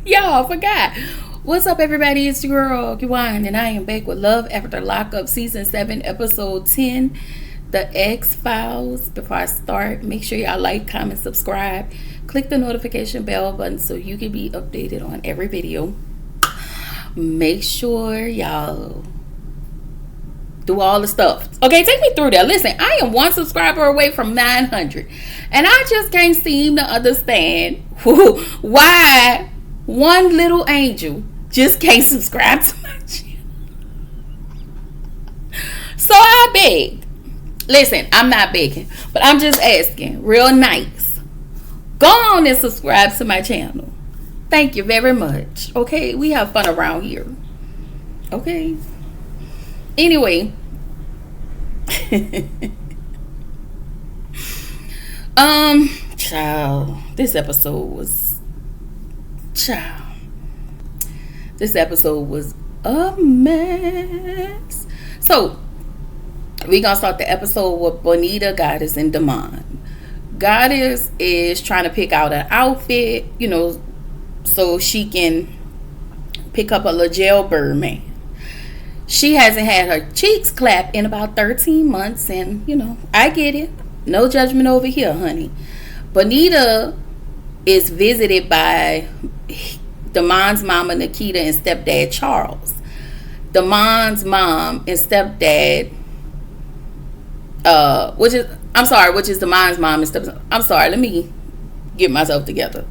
Y'all forgot. What's up, everybody? It's your girl, Kiwan, and I am back with Love After Lockup, Season 7, Episode 10, The X-Files. Before I start, make sure y'all like, comment, subscribe. Click the notification bell button so you can be updated on every video. Make sure y'all do all the stuff. Okay, take me through that. Listen, I am 1 subscriber away from 900. And I just can't seem to understand why one little angel just can't subscribe to my channel. So I begged. Listen, I'm not begging, but I'm just asking real nice. Go on and subscribe to my channel. Thank you very much. Okay, we have fun around here. Okay. Anyway. Child, this episode was a mess. So we gonna start the episode with Bonita, Goddess, and Damon. Goddess is trying to pick out an outfit, so she can pick up a little jailbird man. She hasn't had her cheeks clapped in about 13 months, and I get it. No judgment over here, honey. Bonita is visited by Damon's mama, Nikita, and stepdad, Charles. Damon's mom and stepdad, which is Damon's mom and stepdad. I'm sorry, let me get myself together.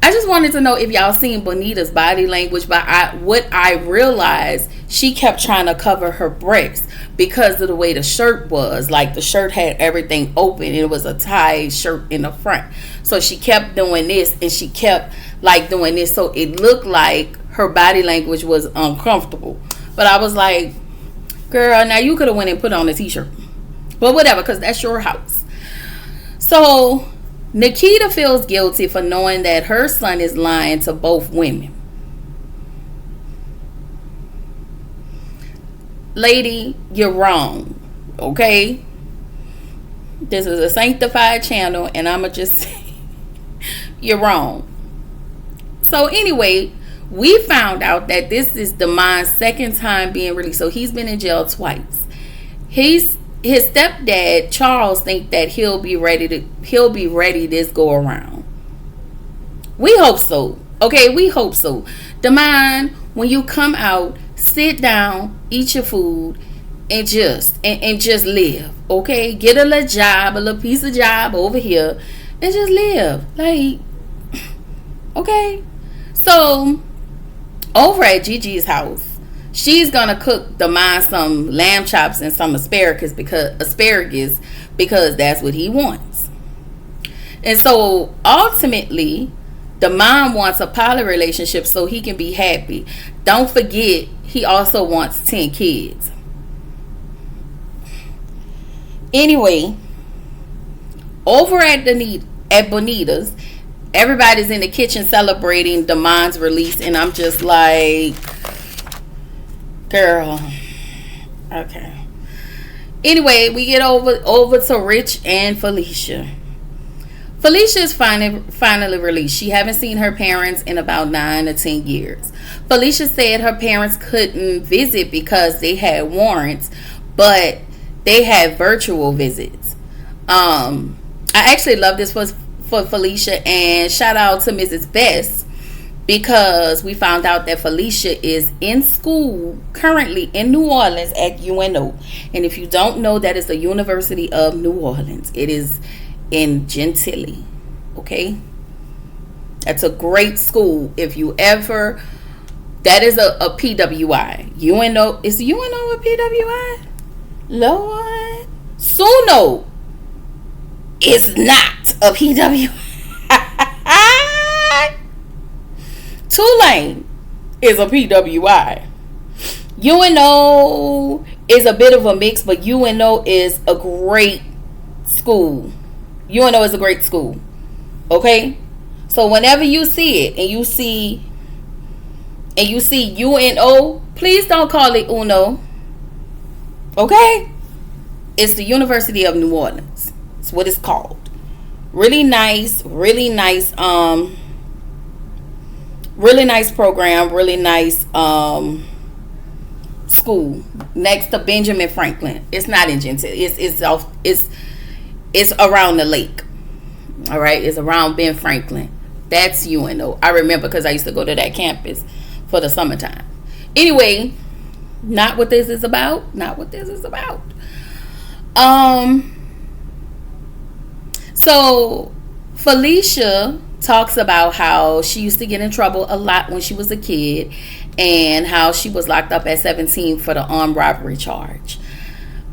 I just wanted to know if y'all seen Bonita's body language, but what I realized, she kept trying to cover her breasts because of the way the shirt was. Like, the shirt had everything open, and it was a tie shirt in the front. So she kept doing this, and she kept doing this, so it looked like her body language was uncomfortable. But I was like, girl, now you could have went and put on a t-shirt, but whatever, because that's your house. So Nikita feels guilty for knowing that her son is lying to both women. Lady, you're wrong. Okay? This is a sanctified channel, and I'ma just say you're wrong. So anyway, we found out that this is Damon's second time being released. So he's been in jail twice. His stepdad, Charles, think that he'll be ready this go around. We hope so. Okay, we hope so. Damon, when you come out, sit down, eat your food, and just live. Okay, get a little job, a little piece of job over here, and just live. Okay. So over at Gigi's house, she's gonna cook Damon some lamb chops and some asparagus because that's what he wants. And so ultimately, Damon wants a poly relationship so he can be happy. Don't forget, he also wants 10 kids. Anyway, over at Bonita's, everybody's in the kitchen celebrating Damon's release, and I'm just like, girl, okay. Anyway, we get over to Rich and Felicia. Felicia is finally released. She haven't seen her parents in about 9 to 10 years. Felicia said her parents couldn't visit because they had warrants, but they had virtual visits. I actually love this for Felicia, and shout out to Mrs. Best, because we found out that Felicia is in school currently in New Orleans at UNO. And if you don't know, that is the University of New Orleans. It is in Gentilly. Okay? That's a great school. If you ever... That is a PWI. UNO... Is UNO a PWI? Lord. Suno is not a PWI. Tulane is a PWI. UNO is a bit of a mix, but UNO is a great school. UNO is a great school. Okay? So whenever you see it and you see UNO, please don't call it UNO. Okay? It's the University of New Orleans. That's what it's called. Really nice Really nice program, really nice school next to Benjamin Franklin. It's not in Gentile. It's around the lake. All right, it's around Ben Franklin. That's UNO. I remember because I used to go to that campus for the summertime. Anyway, not what this is about. Not what this is about. So Felicia talks about how she used to get in trouble a lot when she was a kid, and how she was locked up at 17 for the armed robbery charge.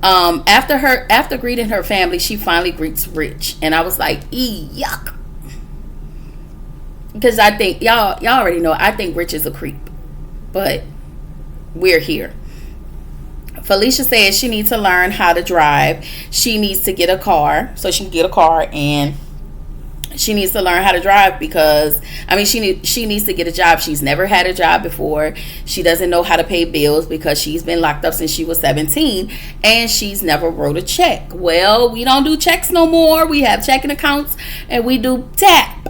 After greeting her family, she finally greets Rich, and I was like, yuck, because I think y'all already know I think Rich is a creep, but we're here. Felicia says she needs to learn how to drive. She needs to get a car so she can get a car, and she needs to learn how to drive because she needs to get a job. She's never had a job before. She doesn't know how to pay bills because she's been locked up since she was 17, and she's never wrote a check. Well, we don't do checks no more. We have checking accounts, and we do tap.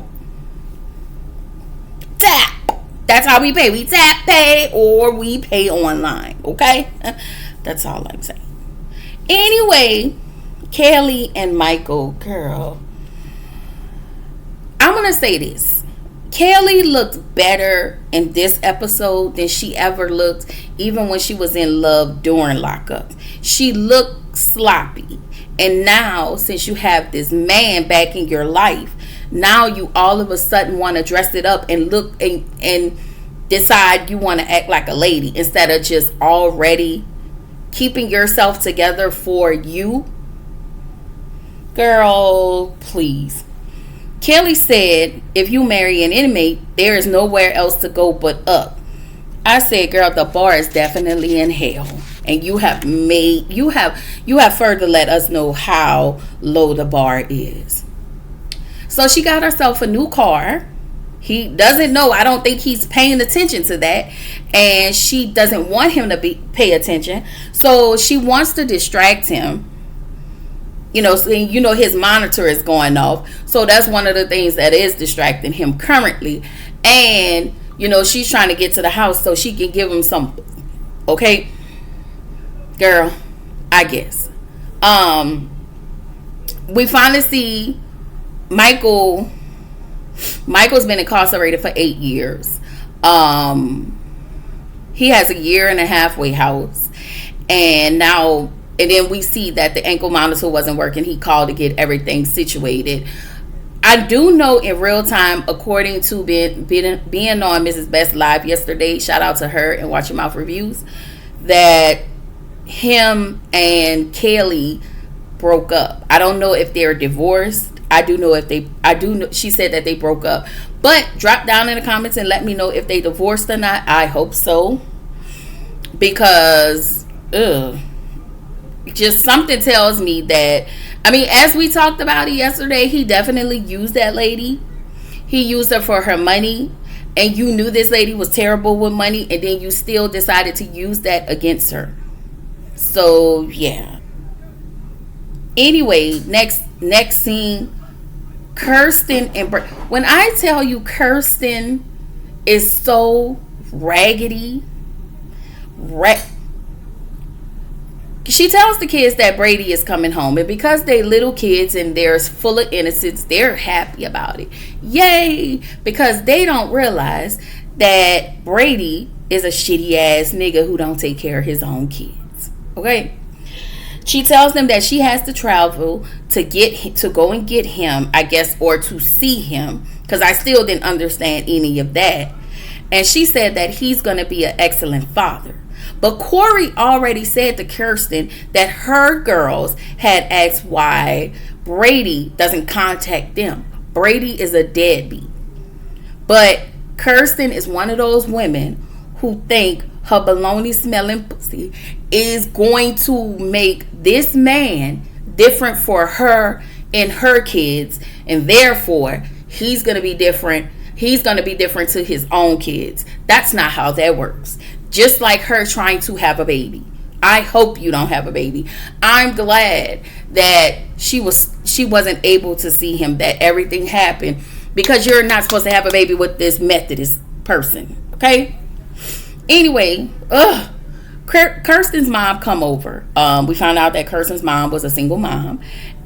That's how we pay. We tap pay, or we pay online. Okay, that's all I'm saying. Anyway, Kelly and Michael, girl, I'm going to say this. Kelly looked better in this episode than she ever looked even when she was in love during Lockup. She looked sloppy. And now, since you have this man back in your life, now you all of a sudden want to dress it up and look and decide you want to act like a lady instead of just already keeping yourself together for you. Girl, please. Kelly said, if you marry an inmate, there is nowhere else to go but up. I said, girl, the bar is definitely in hell. And you have further let us know how low the bar is. So she got herself a new car. He doesn't know. I don't think he's paying attention to that. And she doesn't want him to pay attention. So she wants to distract him. His monitor is going off. So that's one of the things that is distracting him currently. And, she's trying to get to the house so she can give him some. Okay, girl, I guess. We finally see Michael. Michael's been incarcerated for 8 years. He has a year and a halfway house. And then we see that the ankle monitor wasn't working. He called to get everything situated. I do know in real time, according to being on Mrs. Best Live yesterday, shout out to her and Watch Your Mouth Reviews, that him and Kelly broke up. I don't know if they're divorced. She said that they broke up. But drop down in the comments and let me know if they divorced or not. I hope so. Because, just something tells me that, as we talked about it yesterday, he definitely used that lady. He used her for her money, and you knew this lady was terrible with money, and then you still decided to use that against her. So yeah. Anyway, next scene, Kirsten and when I tell you Kirsten is so raggedy, she tells the kids that Brady is coming home, and because they little kids and they're full of innocence, they're happy about it. Yay! Because they don't realize that Brady is a shitty ass nigga who don't take care of his own kids. Okay? She tells them that she has to travel to go and get him, I guess, or to see him, because I still didn't understand any of that. And she said that he's going to be an excellent father. But Corey already said to Kirsten that her girls had asked why Brady doesn't contact them. Brady is a deadbeat. But Kirsten is one of those women who think her baloney smelling pussy is going to make this man different for her and her kids, and therefore he's going to be different. He's going to be different to his own kids. That's not how that works. Just like her trying to have a baby. I hope you don't have a baby. I'm glad that she wasn't able to see him, that everything happened, because you're not supposed to have a baby with this Methodist person. Okay. Anyway, Kirsten's mom come over. We found out that Kirsten's mom was a single mom,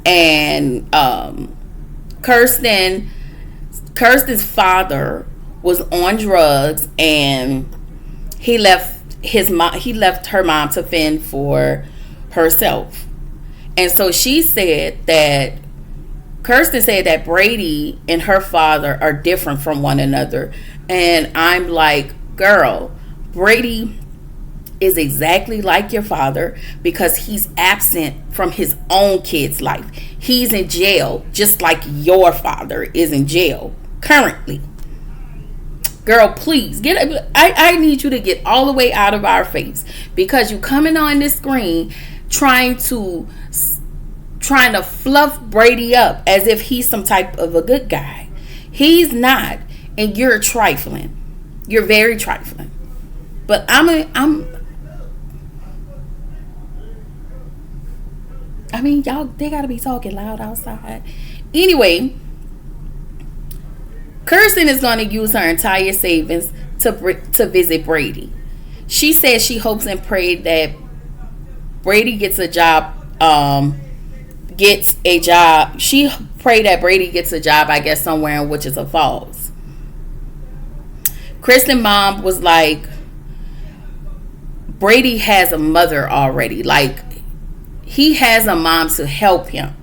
and Kirsten's father was on drugs, and he left her mom to fend for herself. And so Kirsten said that Brady and her father are different from one another. And I'm like, girl, Brady is exactly like your father because he's absent from his own kid's life. He's in jail just like your father is in jail currently. Girl, please I need you to get all the way out of our face, because you coming on this screen trying to fluff Brady up as if he's some type of a good guy. He's not, and you're trifling. You're very trifling. But I mean, y'all, they gotta be talking loud outside. Anyway, Kirsten is going to use her entire savings to visit Brady. She says she hopes and prays that Brady gets a job. She prayed that Brady gets a job, I guess, somewhere in Wichita Falls. Kirsten's mom was like, Brady has a mother already. Like, he has a mom to help him.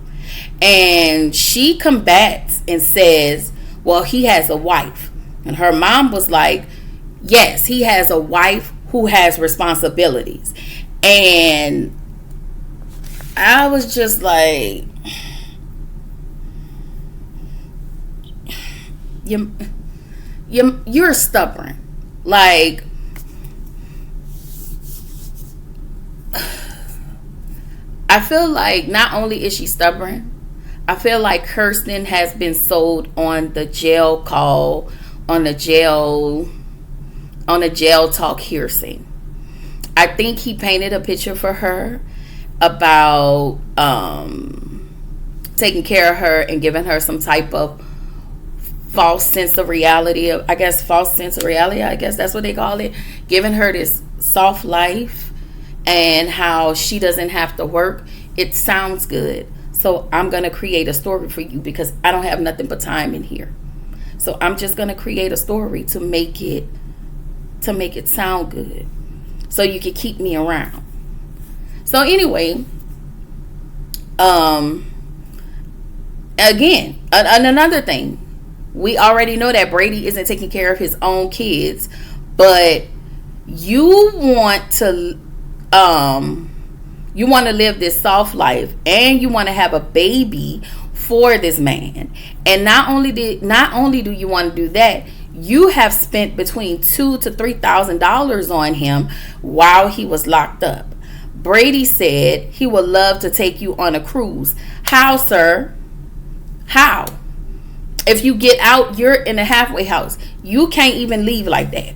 And she combats and says, well, he has a wife. And her mom was like, yes, he has a wife who has responsibilities. And I was just like, you're stubborn. Like, I feel like not only is she stubborn, I feel like Kirsten has been sold on the jail call, on the jail talk hearsay. I think he painted a picture for her about taking care of her and giving her some type of false sense of reality. I guess that's what they call it. Giving her this soft life and how she doesn't have to work. It sounds good. So I'm going to create a story for you because I don't have nothing but time in here. So I'm just going to create a story to make it sound good, so you can keep me around. So anyway, again, another thing, we already know that Brady isn't taking care of his own kids, but you want to live this soft life, and you want to have a baby for this man. And not only do you want to do that, you have spent between $2,000 to $3,000 on him while he was locked up. Brady said he would love to take you on a cruise. How, sir? How? If you get out, you're in a halfway house. You can't even leave like that.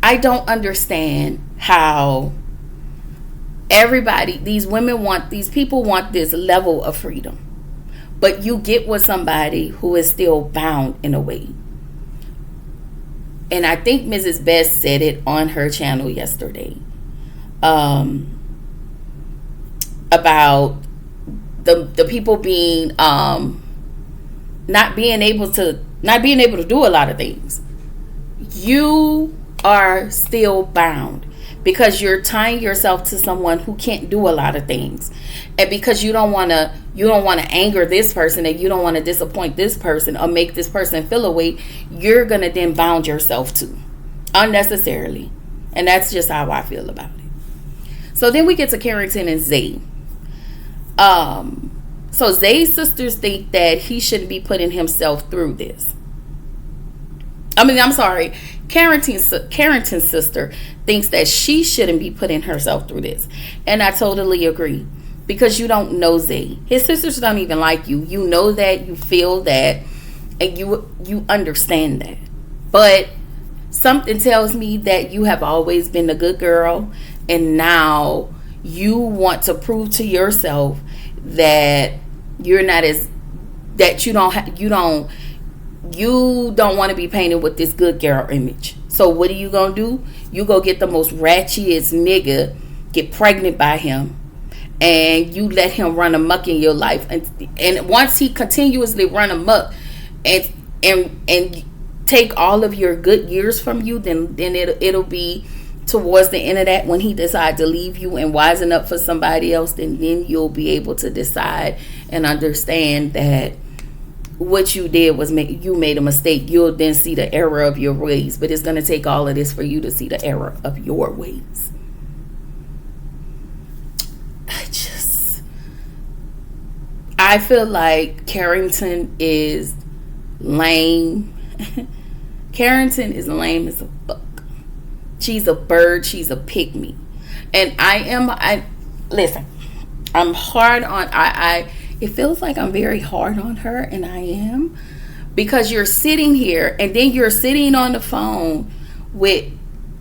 I don't understand how these people want this level of freedom, but you get with somebody who is still bound in a way. And I think Mrs. Best said it on her channel yesterday, about the people being not being able to do a lot of things. You are still bound because you're tying yourself to someone who can't do a lot of things, and because you don't want to anger this person, and you don't want to disappoint this person or make this person feel a way, you're gonna then bound yourself to unnecessarily. And that's just how I feel about it. So then we get to Carrington and Zay. So Zay's sisters think that he shouldn't be putting himself through this. Carrington's sister thinks that she shouldn't be putting herself through this. And I totally agree. Because you don't know Zay. His sisters don't even like you. You know that, you feel that, and you understand that. But something tells me that you have always been a good girl, and now you want to prove to yourself that you're not as, that you don't you don't want to be painted with this good girl image. So what are you gonna do? You go get the most ratchetest nigga, get pregnant by him, and you let him run amok in your life. And once he continuously run amok and take all of your good years from you, then it'll be towards the end of that, when he decides to leave you and wisen up for somebody else, then you'll be able to decide and understand that what you did was you made a mistake. You'll then see the error of your ways. But it's going to take all of this for you to see the error of your ways. I feel like Carrington is lame. Carrington is lame as a fuck. She's a bird. She's a pygmy. And listen, I'm hard on, it feels like I'm very hard on her, and I am. Because you're sitting here, and then you're sitting on the phone with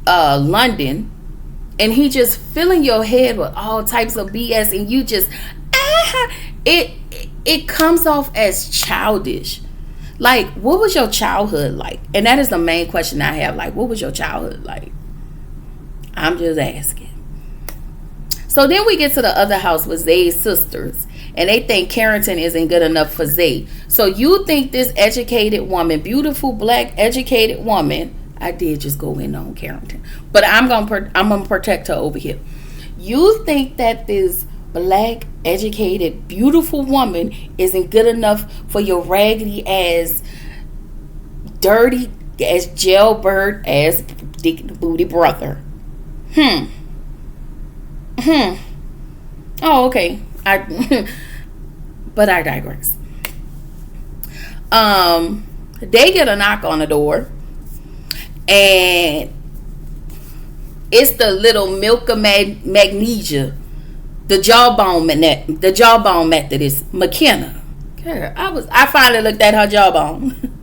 London, and he just filling your head with all types of BS, and you just, it comes off as childish. Like, what was your childhood like? And that is the main question I have. Like, what was your childhood like? I'm just asking. So then we get to the other house with Zay's sisters, and they think Carrington isn't good enough for Zay. So you think this educated woman, beautiful black educated woman, I did just go in on Carrington, but I'm gonna protect her over here. You think that this black educated beautiful woman isn't good enough for your raggedy ass, dirty as jailbird ass dick booty brother? Oh, okay. But I digress. They get a knock on the door, and it's the little milk of magnesia, the jawbone Methodist, McKenna. Girl, I finally looked at her jawbone.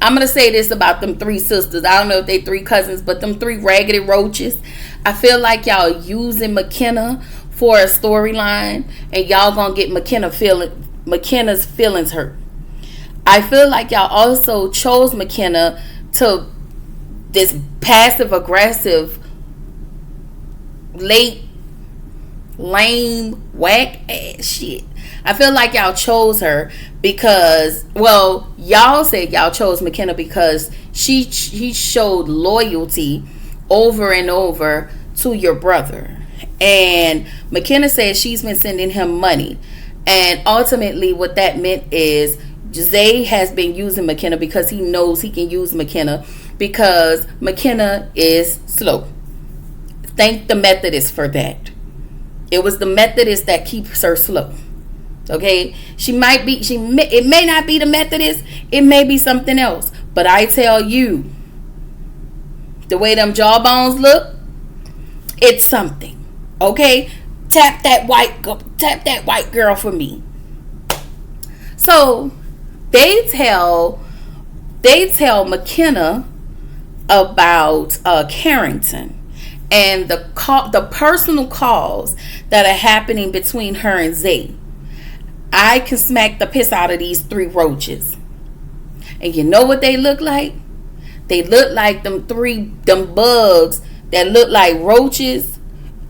I'm going to say this about them three sisters. I don't know if they three cousins, but them three raggedy roaches. I feel like y'all using McKenna for a storyline, and y'all going to get McKenna's feelings hurt. I feel like y'all also chose McKenna to this passive aggressive, late, lame, whack ass shit. I feel like y'all chose her because, well, y'all said y'all chose McKenna because she showed loyalty over and over to your brother. And McKenna said she's been sending him money. And ultimately what that meant is Zay has been using McKenna because he knows he can use McKenna because McKenna is slow. Thank the Methodist for that. It was the Methodist that keeps her slow. Okay, it may not be the Methodist, it may be something else, but I tell you, the way them jawbones look, it's something. Okay, tap that white girl for me. So they tell McKenna about Carrington and the personal calls that are happening between her and Zay. I can smack the piss out of these three roaches. And you know what they look like? They look like them bugs that look like roaches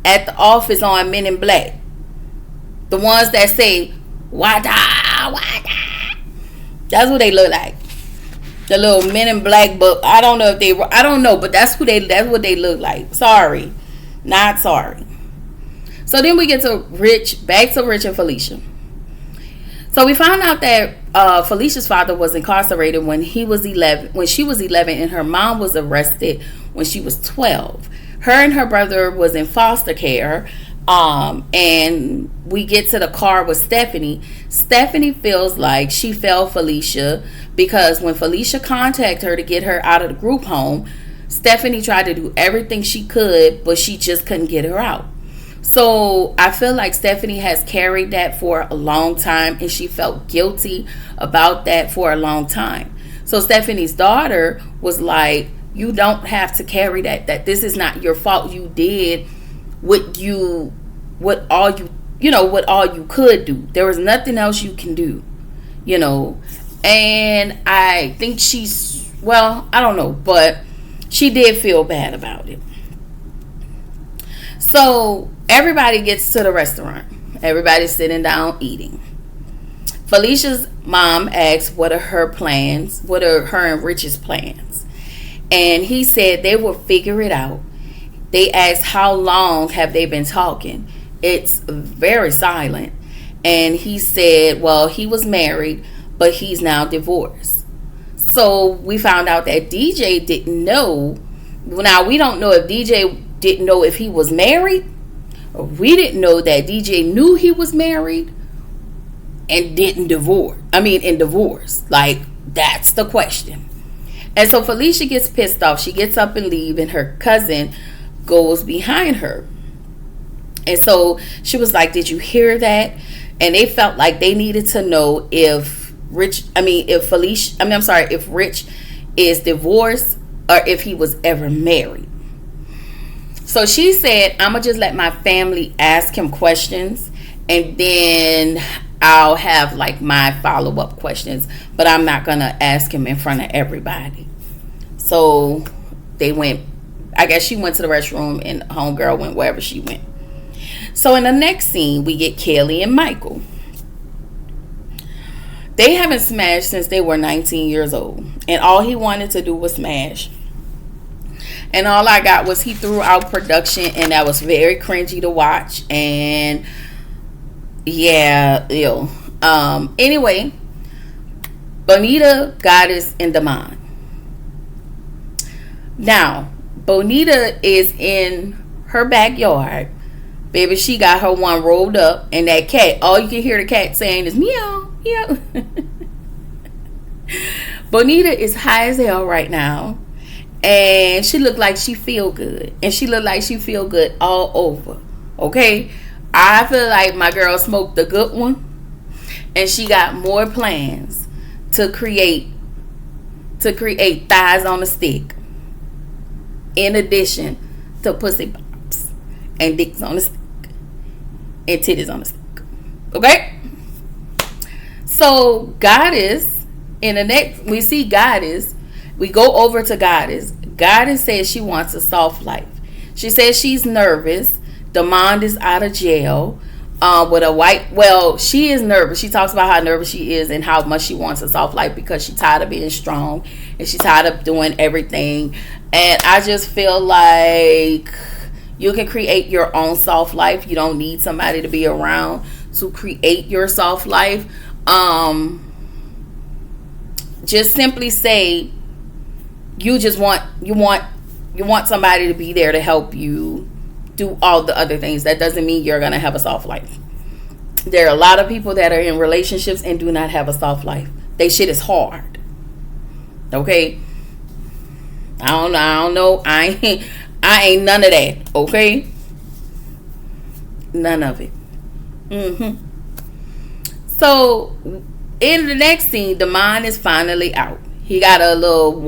at the office on Men in Black. The ones that say, wada, wada. That's what they look like. The little Men in Black book. I don't know, but that's what they look like. Sorry. Not sorry. So then we get to back to Rich and Felicia. So we found out that Felicia's father was incarcerated when she was 11, and her mom was arrested when she was 12. Her and her brother was in foster care. And we get to the car with Stephanie. Stephanie feels like she failed Felicia because when Felicia contacted her to get her out of the group home, Stephanie tried to do everything she could, but she just couldn't get her out. So I feel like Stephanie has carried that for a long time, and she felt guilty about that for a long time. So Stephanie's daughter was like, you don't have to carry that this is not your fault. You did what all you could do. There was nothing else you can do. you know. And I think she's, well, I don't know, but she did feel bad about it. So everybody gets to the restaurant. Everybody's sitting down eating. Felicia's mom asks what are her plans, what are her and Rich's plans. And he said they will figure it out. They asked how long have they been talking. It's very silent. And he said, well, he was married, but he's now divorced. So we found out that DJ didn't know. Now, we don't know if DJ didn't know if he was married. Or we didn't know that DJ knew he was married and didn't divorce. In divorce. Like, that's the question. And so Felicia gets pissed off. She gets up and leaves, and her cousin goes behind her. And so she was like, did you hear that? And they felt like they needed to know if Rich is divorced or if he was ever married. So she said, I'm going to just let my family ask him questions, and then I'll have like my follow-up questions, but I'm not going to ask him in front of everybody. So they went, I guess she went to the restroom and homegirl went wherever she went. So in the next scene, we get Kelly and Michael. They haven't smashed since they were 19 years old. And all he wanted to do was smash. And all I got was he threw out production, and that was very cringy to watch. And yeah, ew. Anyway, Bonita, Goddess, and Damon. Now, Bonita is in her backyard. Baby, she got her one rolled up, and that cat, all you can hear the cat saying is meow, meow. Bonita is high as hell right now, and she look like she feel good, and she look like she feel good all over. Okay, I feel like my girl smoked the good one, and she got more plans to create thighs on a stick, in addition to pussy pops and dicks on a stick and titties on a stick. Okay? So Goddess, in the next, we see Goddess. We go over to Goddess. Goddess says she wants a soft life. She says she's nervous. Damond is out of jail. With a white, well, she is nervous. She talks about how nervous she is and how much she wants a soft life because she's tired of being strong and she's tired of doing everything. And I just feel like you can create your own soft life. You don't need somebody to be around to create your soft life. Just simply say you want somebody to be there to help you do all the other things. That doesn't mean you're gonna have a soft life. There are a lot of people that are in relationships and do not have a soft life. They shit is hard. Okay, I don't know. I ain't none of that. Okay, none of it. So in the next scene, Damon is finally out. He got a little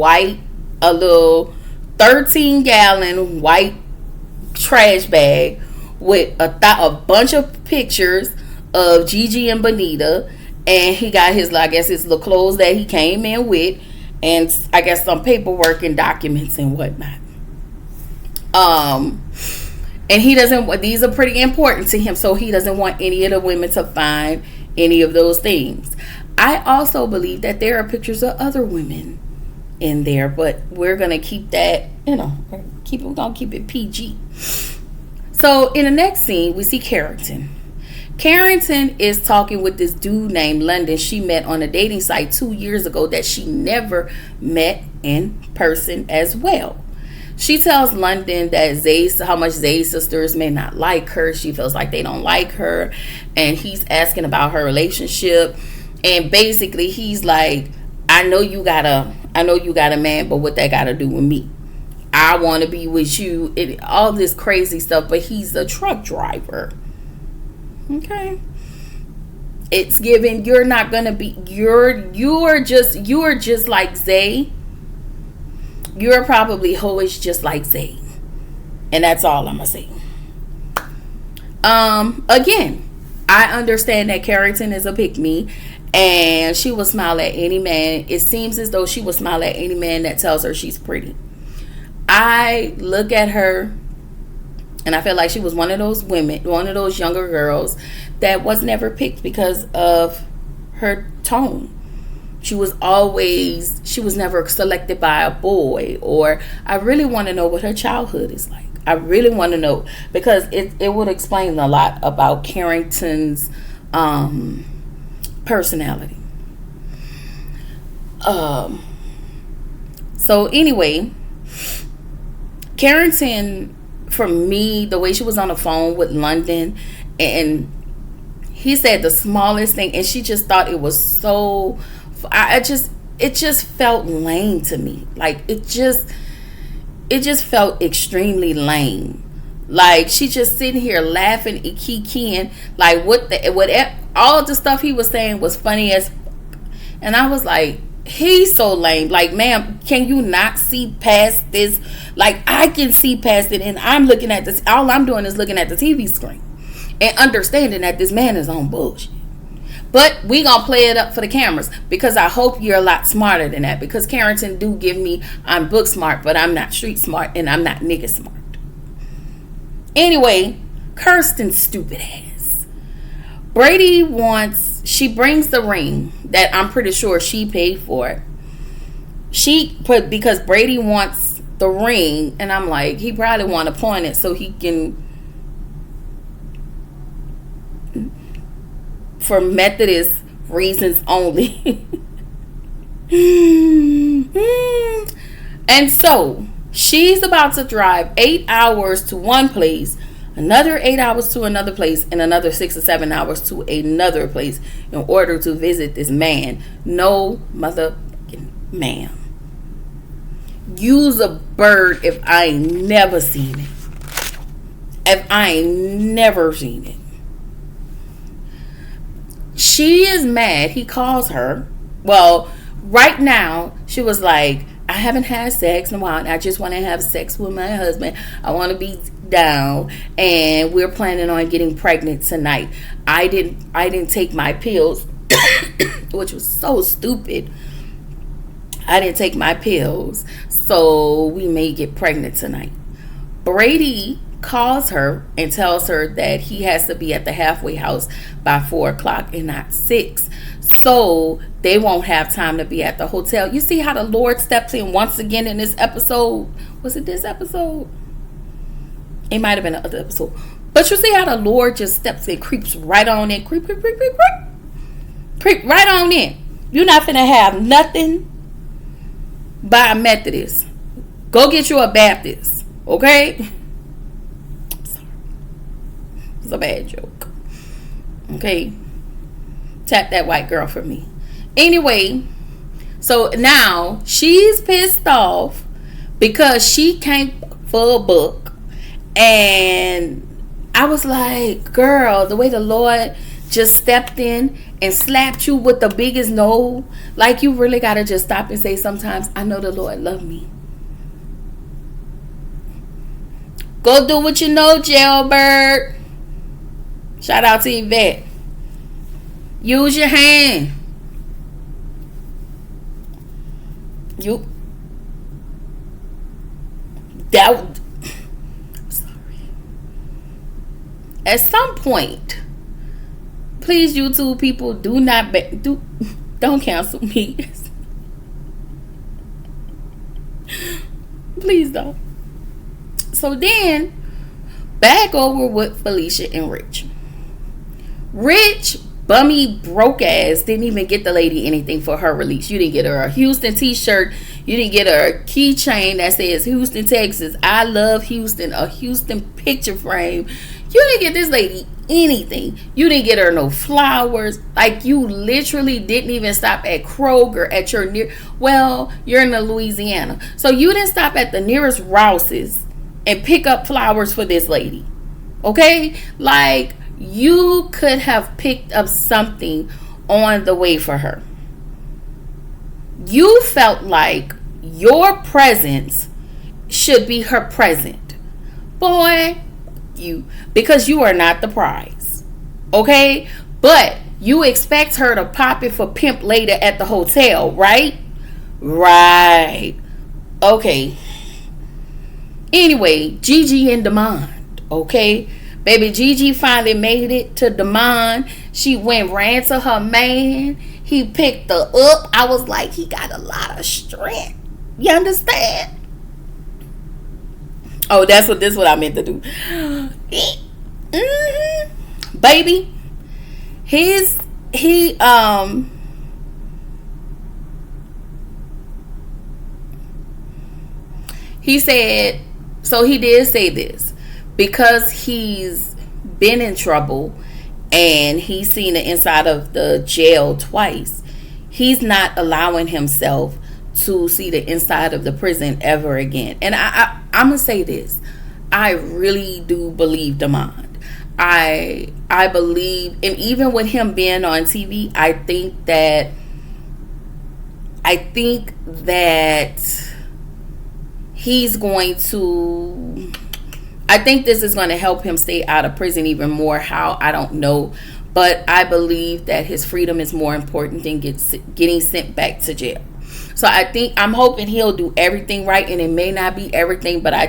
13-gallon white trash bag with a bunch of pictures of Gigi and Bonita, and he got his little clothes that he came in with, and I guess some paperwork and documents and whatnot. And he doesn't, these are pretty important to him, so he doesn't want any of the women to find any of those things. I also believe that there are pictures of other women in there, but we're gonna keep that, we're gonna keep it PG. So in the next scene, we see Carrington. Carrington is talking with this dude named London she met on a dating site 2 years ago that she never met in person as well. She tells London that how much Zay's sisters may not like her. She feels like they don't like her, and he's asking about her relationship. And basically, he's like, I know you got a man, but what that got to do with me? I want to be with you. All this crazy stuff, but he's a truck driver. Okay. It's given you're not gonna be you're just like Zay. You're probably hoish just like Zay. And that's all I'm gonna say. Again, I understand that Carrington is a pick-me, And she will smile at any man. It seems as though she will smile at any man that tells her she's pretty. I look at her and I feel like she was one of those women, one of those younger girls that was never picked because of her tone. She was never selected by a boy. Or I really want to know what her childhood is like. I really want to know, because it would explain a lot about Carrington's personality. So anyway, Carrington, for me, the way she was on the phone with London, and he said the smallest thing, and she just thought it was so, it just felt lame to me. Like, it just felt extremely lame. Like, she just sitting here laughing and kikiing, like all the stuff he was saying was funny as, and I was like, he's so lame. Like, ma'am, can you not see past this? Like, I can see past it, and I'm looking at this. All I'm doing is looking at the TV screen and understanding that this man is on bullshit. But we gonna play it up for the cameras, because I hope you're a lot smarter than that. Because Carrington do give me, I'm book smart, but I'm not street smart, and I'm not nigga smart. Anyway, Kirsten's stupid ass. She brings the ring that I'm pretty sure she paid for. Because Brady wants the ring, and I'm like, he probably want to pawn it so he can, for Methodist reasons only. And so she's about to drive 8 hours to one place, another 8 hours to another place, and another 6 or 7 hours to another place in order to visit this man. No motherfucking ma'am. Use a bird if I ain't never seen it. If I ain't never seen it. She is mad. He calls her. Well, right now, she was like, I haven't had sex in a while, and I just want to have sex with my husband. I want to be down, and we're planning on getting pregnant tonight. I didn't take my pills, which was so stupid. I didn't take my pills, so we may get pregnant tonight. Brady calls her and tells her that he has to be at the halfway house by 4 o'clock and not 6. So they won't have time to be at the hotel. You see how the Lord steps in once again in this episode? Was it this episode? It might have been another episode. But you see how the Lord just steps in, creeps right on in. Creep right on in. You're not finna have nothing by a Methodist. Go get you a Baptist. Okay? I'm sorry. It's a bad joke. Okay? Tap that white girl for me. Anyway, so now she's pissed off because she came for a book. And I was like, girl, the way the Lord just stepped in and slapped you with the biggest no, like, you really got to just stop and say sometimes, I know the Lord love me. Go do what you know, jailbird. Shout out to Yvette. Use your hand. Sorry. At some point, please, YouTube people, don't cancel me. Please don't. So then, back over with Felicia and Rich. Rich, bummy, broke ass, didn't even get the lady anything for her release. You didn't get her a Houston t-shirt. You didn't get her a keychain that says Houston, Texas. I love Houston. A Houston picture frame. You didn't get this lady anything. You didn't get her no flowers. Like, you literally didn't even stop at Kroger at your you're in Louisiana. So you didn't stop at the nearest Rouse's and pick up flowers for this lady. Okay? Like, you could have picked up something on the way for her. You felt like your presence should be her present. Boy, because you are not the prize. Okay? But You expect her to pop it for pimp later at the hotel, right? Right. Okay. Anyway, Gigi and Demand. Okay. Baby Gigi finally made it to Demand. She ran to her man. He picked her up. I was like, he got a lot of strength. You understand? Oh, that's what I meant to do. Baby, he said, so he did say this, because he's been in trouble and he's seen the inside of the jail twice. He's not allowing himself to see the inside of the prison ever again. And I'm gonna say this, I really do believe Demond. I believe, and even with him being on TV, I think that he's going to, I think this is going to help him stay out of prison even more. How, I don't know, but I believe that his freedom is more important than getting sent back to jail. So I'm hoping he'll do everything right, and it may not be everything, but I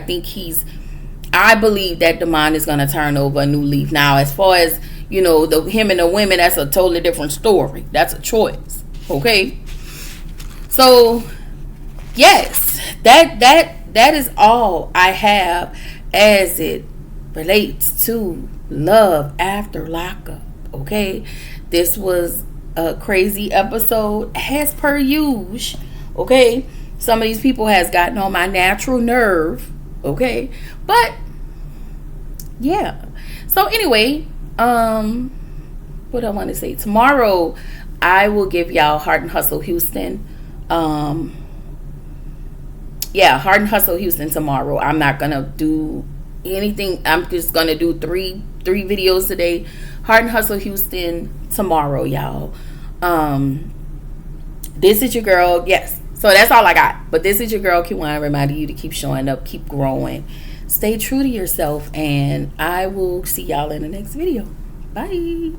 believe that Demond is going to turn over a new leaf. Now, as far as, him and the women, that's a totally different story. That's a choice. Okay. So, yes, that is all I have as it relates to Love After Lockup. Okay. This was a crazy episode, as per usual. Okay. Some of these people has gotten on my natural nerve. Okay. But yeah. So anyway, what I want to say, tomorrow I will give y'all Heart and Hustle Houston. Heart and Hustle Houston tomorrow. I'm not gonna do anything. I'm just gonna do three videos today. Heart and Hustle Houston tomorrow, y'all. This is your girl. Yes. So that's all I got. But this is your girl, Kiwan, reminding you to keep showing up, keep growing, stay true to yourself, and I will see y'all in the next video. Bye.